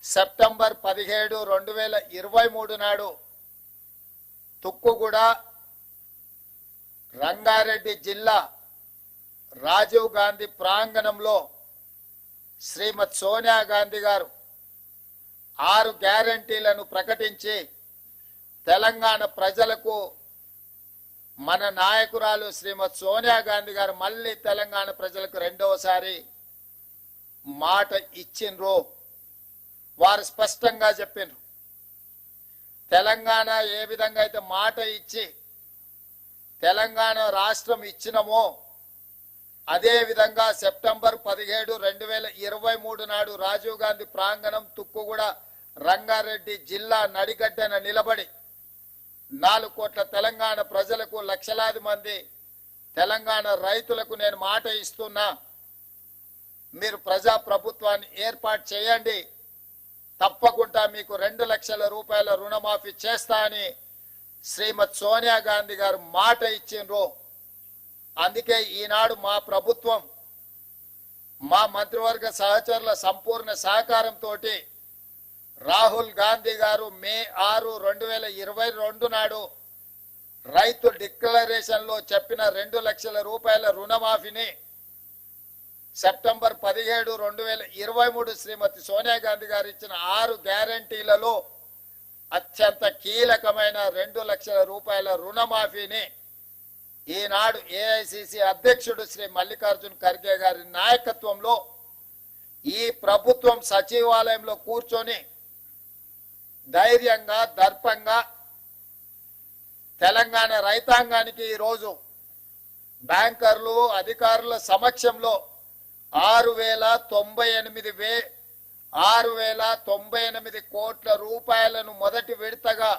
September 17, 2023 నాడు తుక్కుగూడ రంగారెడ్డి జిల్లా రాజీవ్ గాంధీ ప్రాంగణంలో శ్రీమతి సోనియా గాంధీ గారు 6 గ్యారెంటీలను ప్రకటించి తెలంగాణ ప్రజలకు మన నాయకురాలు శ్రీమతి సోనియా గాంధీ గారు మళ్ళీ తెలంగాణ ప్రజలకు రెండవసారి మాట ఇచ్చిండ్రు. వారు స్పష్టంగా చెప్పినారు, తెలంగాణ ఏ విధంగా అయితే మాట ఇచ్చి తెలంగాణ రాష్ట్రం ఇచ్చినమో అదే విధంగా సెప్టెంబర్ 17, 2023 నాడు రాజీవ్ గాంధీ ప్రాంగణం తుక్కుగూడ రంగారెడ్డి జిల్లా నడిగడ్డన నిలబడి 4 కోట్ల తెలంగాణ ప్రజలకు, లక్షలాది మంది తెలంగాణ రైతులకు నేను మాట ఇస్తున్నా, మీరు ప్రజా ప్రభుత్వాన్ని ఏర్పాటు చేయండి, తప్పకుండా మీకు 2 లక్షల రూపాయల రుణమాఫీ చేస్తా అని శ్రీమతి సోనియా గాంధీ గారు మాట ఇచ్చిండ్రు. అందుకే ఈనాడు మా ప్రభుత్వం, మా మంత్రివర్గ సహచరుల సంపూర్ణ సహకారంతో రాహుల్ గాంధీ గారు మే 6, 2022 నాడు రైతు డిక్లరేషన్ లో చెప్పిన 2 లక్షల రూపాయల రుణమాఫీని సెప్టెంబర్ 17, 2023 శ్రీమతి సోనియా గాంధీ గారు ఇచ్చిన 6 గ్యారెంటీలలో అత్యంత కీలకమైన 2 లక్షల రూపాయల రుణమాఫీని ఈనాడు ఏఐసిసి అధ్యక్షుడు శ్రీ మల్లికార్జున్ ఖర్గే గారి నాయకత్వంలో ఈ ప్రభుత్వం సచివాలయంలో కూర్చొని ధైర్యంగా, దర్పంగా తెలంగాణ రైతాంగానికి ఈరోజు బ్యాంకర్లు, అధికారుల సమక్షంలో 6,098 కోట్ల రూపాయలను మొదటి విడతగా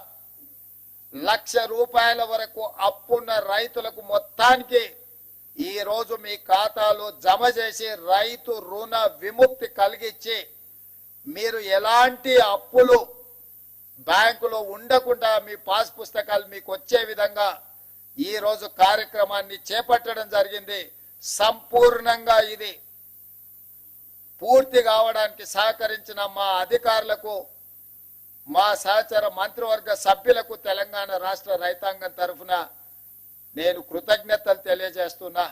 1,00,000 రూపాయల వరకు అప్పున్న రైతులకు మొత్తానికి ఈ రోజు మీ ఖాతాలో జమ చేసి రైతు రుణ విముక్తి కలిగించి మీరు ఎలాంటి అప్పులు బ్యాంకులో ఉండకుండా మీ పాస్ పుస్తకాలు మీకు వచ్చే విధంగా ఈ రోజు కార్యక్రమాన్ని చేపట్టడం జరిగింది. సంపూర్ణంగా ఇది పూర్తి కావడానికి సహకరించిన మా అధికారులకు, మా సహచర మంత్రివర్గ సభ్యులకు తెలంగాణ రాష్ట్ర రైతాంగం తరఫున నేను కృతజ్ఞతలు తెలియజేస్తున్నా.